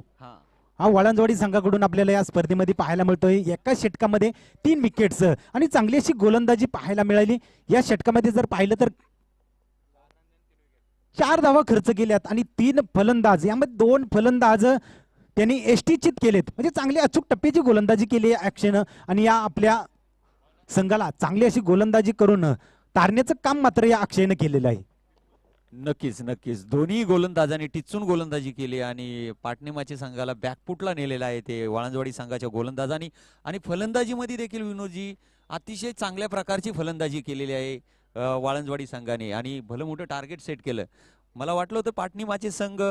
हा वाळंजवाडी संघाकडून आपल्याला या स्पर्धेमध्ये पाहायला मिळतोय. एका षटकामध्ये 3 विकेट्स आणि चांगली अशी गोलंदाजी पाहायला मिळाली. या षटकामध्ये जर पाहिलं तर 4 धावा खर्च केल्यात आणि 3 फलंदाज, यामध्ये 2 फलंदाज त्यांनी एष्टीचित केलेत. म्हणजे चांगली अचूक टप्प्याची गोलंदाजी केली आहे अक्षयनं आणि या आपल्या संघाला चांगली अशी गोलंदाजी करून तारण्याचं काम मात्र या अक्षयनं केलेलं आहे. नक्कीच नक्कीच दोन्ही गोलंदाजांनी टिचून गोलंदाजी केली आणि पाटणीमाच्या संघाला बॅकफुटला नेलेला आहे ते वाळंजवाडी संघाच्या गोलंदाजांनी. आणि फलंदाजीमध्ये देखील विनोदजी अतिशय चांगल्या प्रकारची फलंदाजी केलेली आहे वाळंजवाडी संघाने आणि भलं मोठं टार्गेट सेट केलं. मला वाटलं होतं पाटणी माची संघ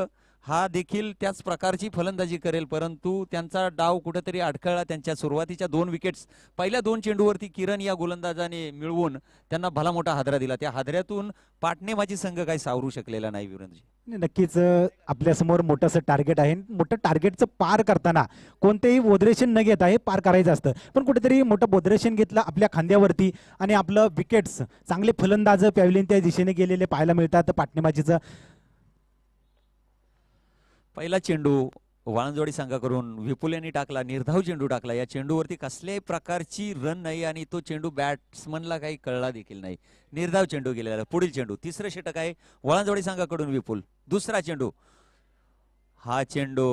हा देखील त्याच प्रकारची फलंदाजी करेल, परंतु त्यांचा डाव कुठेतरी अडखळला. त्यांच्या सुरुवातीच्या 2 विकेट्स पहिल्या 2 चेंडूवरती किरण या गोलंदाजाने मिळवून त्यांना भला मोठा हादरा दिला. त्या हादऱ्यातून पाटणे माची संघ काही सावरू शकलेला नाही. वीरेंद्रजी नक्कीच आपल्यासमोर मोठं असं टार्गेट आहे. मोठं टार्गेटचं पार करताना कोणतेही बोदरेशन न घेता हे पार करायचं असतं, पण कुठेतरी मोठं बोदरेशन घेतलं आपल्या खांद्यावरती आणि आपलं विकेट्स चांगले फलंदाज पॅव्हलियन त्या दिशेने गेलेले पाहायला मिळतात. पाटणेमाचीचं पहिला चेंडू वाळंजवाडी संघाकडून विपुल यांनी टाकला, निर्धाव चेंडू टाकला. या चेंडूवरती कसल्याही प्रकारची रन नाही आणि तो चेंडू बॅट्समनला काही कळला देखील नाही. निर्धाव चेंडू गेलेला. पुढील चेंडू तिसरं षटक आहे वाळंजवाडी संघाकडून विपुल. दुसरा चेंडू, हा चेंडू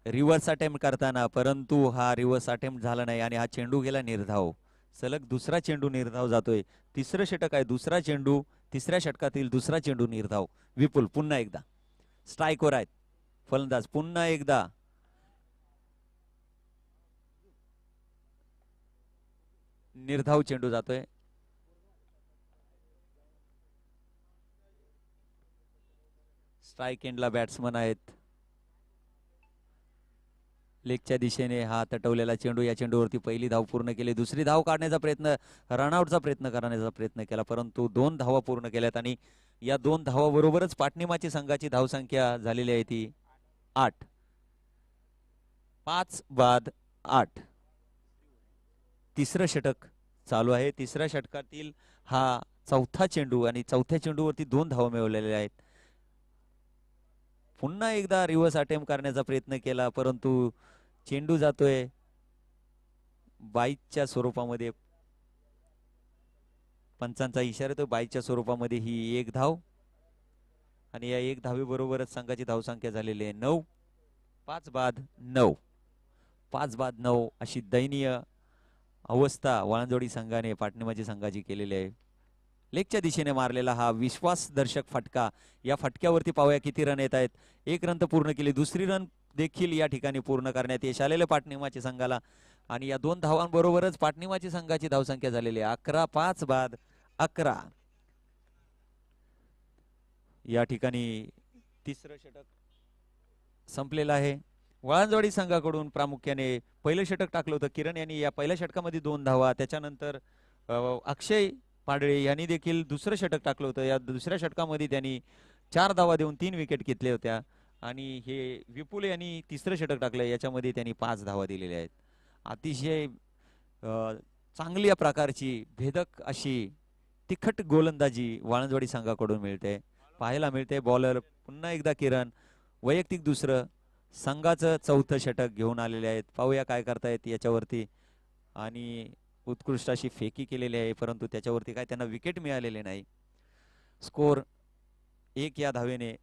रिव्हर्स अटेम्प्ट करताना, परंतु हा रिव्हर्स अटेम्प्ट झाला नाही आणि हा चेंडू गेला निर्धाव. सलग दुसरा चेंडू निर्धाव जातोय. तिसरं षटक आहे, दुसरा चेंडू, तिसऱ्या षटकातील दुसरा चेंडू निर्धाव. विपुल पुन्हा एकदा स्ट्राईकवर आहेत फलंदाज. पुन्हा एकदा निर्धाव चेंडू जातोय. स्ट्राईक एंडला बॅट्समन आहेत. लेगच्या दिशेने हा तटवलेला चेंडू. या चेंडूवरती पहिली धाव पूर्ण केली. दुसरी धाव काढण्याचा प्रयत्न, रनआउटचा प्रयत्न करण्याचा प्रयत्न केला, परंतु 2 धावा पूर्ण केल्यात आणि या 2 धावाबरोबरच पाटणीमाची संघाची धावसंख्या झालेली आहे ती 8. 5 बाद 8. तिसरं षटक चालू आहे. तिसऱ्या षटकातील हा चौथा चेंडू आणि चौथ्या चेंडूवरती 2 धावा मिळवलेल्या आहेत. पुन्हा एकदा रिव्हर्स अटेम्प्ट करण्याचा प्रयत्न केला, परंतु चेंडू जातोय बाईकच्या स्वरूपामध्ये. पंचांचा इशारा तो बाईकच्या स्वरूपामध्ये. ही 1 धाव आणि या 1 धावेबरोबरच संघाची धावसंख्या झालेली आहे 9. 5 बाद 9. 5 बाद 9 अशी दयनीय अवस्था वाळंजवाडी संघाने पाटणीमाची संघाची केलेली आहे. लेगच्या दिशेने मारलेला हा विश्वासदर्शक फटका. या फटक्यावरती पाहूया किती रन येत आहेत. 1 रन तर पूर्ण केली, दुसरी रन देखील या ठिकाणी पूर्ण करण्यात यश आलेलं पाटणीमाची संघाला आणि या 2 धावांबरोबरच पाटणीमाची संघाची धावसंख्या झालेली आहे 11. 5 बाद 11. या ठिकाणी तिसरं षटक संपलेलं आहे. वाळंजवाडी संघाकडून प्रामुख्याने पहिलं षटक टाकलं होतं किरण यांनी. या पहिल्या षटकामध्ये 2 धावा. त्याच्यानंतर अक्षय पाडळे यांनी देखील दुसरं षटक टाकलं होतं. या दुसऱ्या षटकामध्ये त्यांनी 4 धावा देऊन 3 विकेट घेतल्या होत्या आणि हे विपुल यांनी तिसरं षटक टाकलं, याच्यामध्ये त्यांनी 5 धावा दिलेल्या आहेत. अतिशय चांगल्या प्रकारची भेदक अशी तिखट गोलंदाजी वाळंजवाडी संघाकडून मिळते, पाहायला मिळते. बॉलर पुन्हा एकदा किरण, वैयक्तिक दुसरं, संघाचं 4थं षटक घेऊन आलेले आहेत. पाहूया काय करतायत याच्यावरती. आणि उत्कृष्ट अशी फेकी केलेली आहे, परंतु त्याच्यावरती काय त्यांना विकेट मिळालेले नाही. स्कोर 1 या धावेने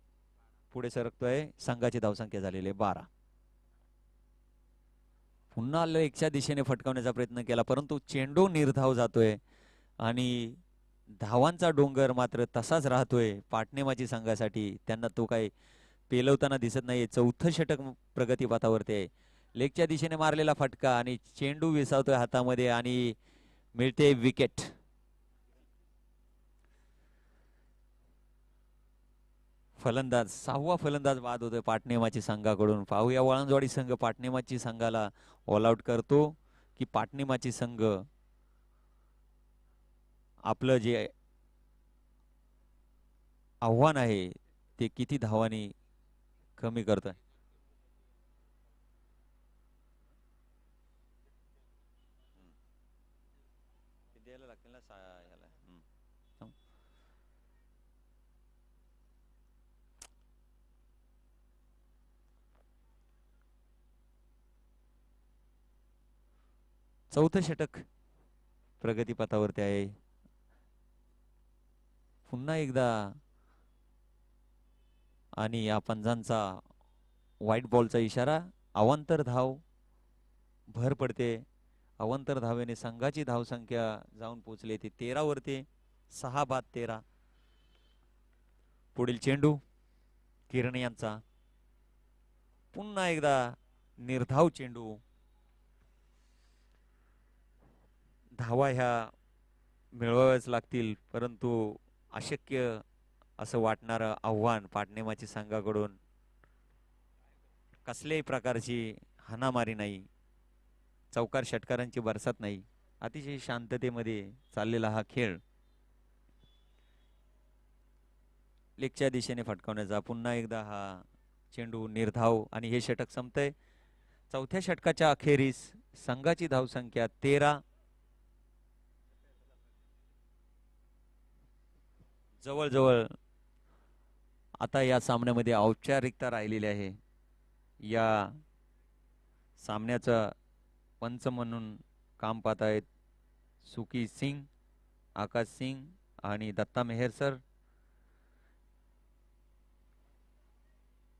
पुढे सरकतोय. संघाची धावसंख्या झालेली आहे 12. पुन्हा लेगच्या दिशेने फटकावण्याचा प्रयत्न केला, परंतु चेंडू निर्धाव जातोय आणि धावांचा डोंगर मात्र तसाच राहतोय पाटणेमाची संघासाठी. त्यांना तो काही पेलवताना दिसत नाहीये. 4थं षटक प्रगतीपथावरती आहे. लेगच्या दिशेने मारलेला फटका आणि चेंडू विसावतोय हातामध्ये आणि मिळते विकेट. फलंदाज 6वा फलंदाज बाद होतोय पाटणेमाची संघाकडून. पाहूया वाळंजवाडी संघ पाटणेमाची संघाला ऑल आउट करतो की पाटणेमाची संघ आपलं जे आव्हान आहे ते किती धावांनी कमी करतोय. द्यायला लागतील ना ह्याला. चौथं षटक प्रगतीपथावरती आहे. पुन्हा एकदा आणि या पंजांचा व्हाईट बॉलचा इशारा. अवांतर धाव भर पडते. अवांतर धावेने संघाची धावसंख्या जाऊन पोहोचली ती 13 वरती. 6 बाद 13. पुढील चेंडू किरण यांचा. पुन्हा एकदा निर्धाव चेंडू. धावा ह्या मिळवाव्याच लागतील, परंतु अशक्य असं वाटणारं आव्हान पाटणेमाची संघाकडून कसल्याही प्रकारची हाणामारी नाही, चौकार षटकारांची बरसात नाही, अतिशय शांततेमध्ये चाललेला हा खेळ लेगच्या दिशेने फटकावण्याचा. पुन्हा एकदा हा चेंडू निर्धाव आणि हे षटक संपतंय. चौथ्या षटकाच्या अखेरीस संघाची धावसंख्या 13. जवळजवळ आता या सामन्यामध्ये औपचारिकता राहिलेली आहे. या सामन्याचा पंच म्हणून काम पाहत आहेत सुकी सिंग, आकाश सिंग आणि दत्ता मेहर सर.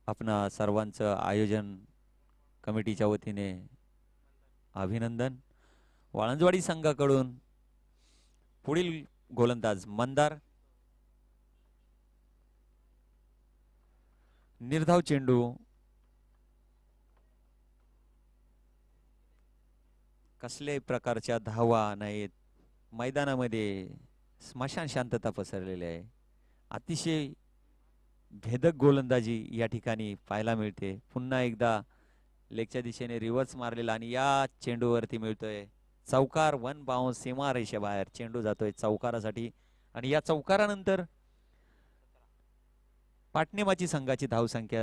आपणा सर्वांचं आयोजन कमिटीच्या वतीने अभिनंदन. वाळंजवाडी संघाकडून पुढील गोलंदाज मंदार. निर्धाव चेंडू कसल्याही प्रकारच्या धावा नाहीत. मैदानामध्ये स्मशान शांतता पसरलेली आहे. अतिशय भेदक गोलंदाजी या ठिकाणी पाहायला मिळते. पुन्हा एकदा लेगच्या दिशेने रिव्हर्स मारलेला आणि या चेंडूवरती मिळतोय चौकार. 1 बाउन्स सीमारेषेबाहेर चेंडू जातोय चौकारासाठी आणि या चौकारानंतर पाटणेमाची संघाची धावसंख्या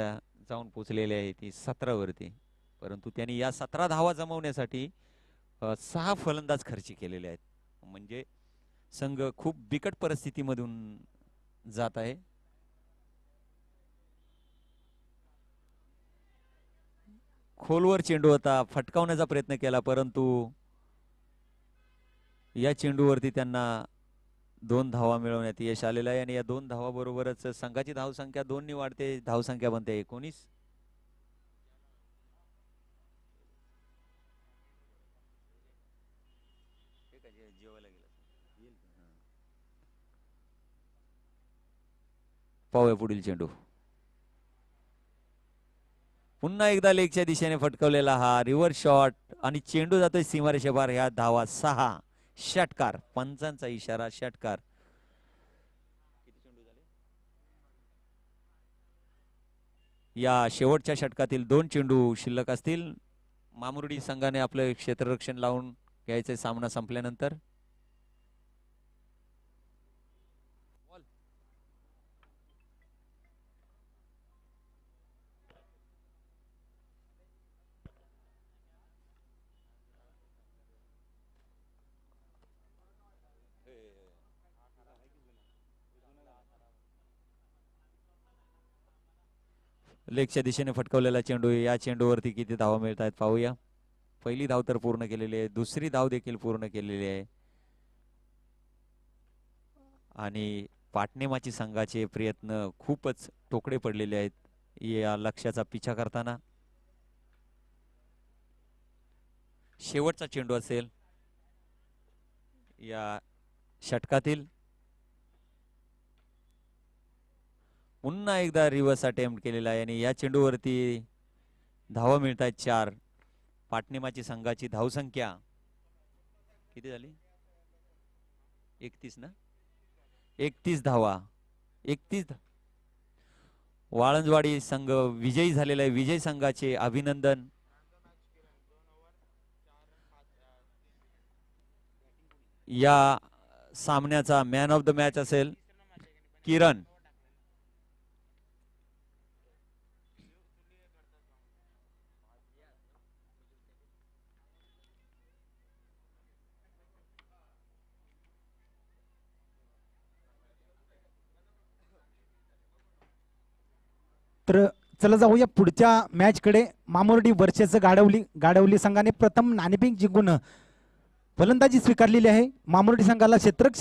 जाऊन पोहोचलेली आहे ती 17 वरती. परंतु त्यांनी या 17 धावा जमवण्यासाठी 6 फलंदाज खर्ची केलेले आहेत. म्हणजे संघ खूप बिकट परिस्थितीमधून जात आहे. खोलवर चेंडू होता, फटकावण्याचा प्रयत्न केला, परंतु या चेंडूवरती त्यांना 2 धावा मिळवण्यात यश आलेलं आहे आणि या 2 धावा बरोबरच संघाची धावसंख्या 2 ने वाढते. धावसंख्या बनते 19. पाहूया पुढील चेंडू. पुन्हा एकदा लेगच्या दिशेने फटकवलेला हा रिव्हर्स शॉट आणि चेंडू जातोय सीमारेषेबाहेर. ह्या धावा 6. षटकार. पंचांचा इशारा षटकार. या शेवटच्या षटकातील 2 चेंडू शिल्लक असतील. मामुर्डी संघाने आपलं क्षेत्ररक्षण लावून घ्यायचे सामना संपल्यानंतर. लेगच्या दिशेने फटकवलेला चेंडू. या चेंडूवरती किती धावा मिळत आहेत पाहूया. पहिली धाव तर पूर्ण केलेली आहे, दुसरी धाव देखील पूर्ण केलेली आहे आणि पाटणेमाची संघाचे प्रयत्न खूपच टोकडे पडलेले आहेत या लक्ष्याचा पिछा करताना. शेवटचा चेंडू असेल या षटकातील. पुन्हा एकदा रिव्हर्स अटेम्प्ट केलेला आहे आणि या चेंडूवरती धावा मिळत आहेत 4. पाटणेमाची संघाची धावसंख्या किती झाली? 31 ना. 31 धावा. 31. वाळंजवाडी संघ विजयी झालेला आहे. विजय संघाचे अभिनंदन. या सामन्याचा मॅन ऑफ द मॅच असेल किरण. तर चला जाऊया पुढच्या मॅच कडे. मामुर्डी वर्चस्व गाडवली संघाने प्रथम नाणेफेक जिंकून फलंदाजी स्वीकारलेली आहे. मामुर्डी संघाला क्षेत्ररक्षण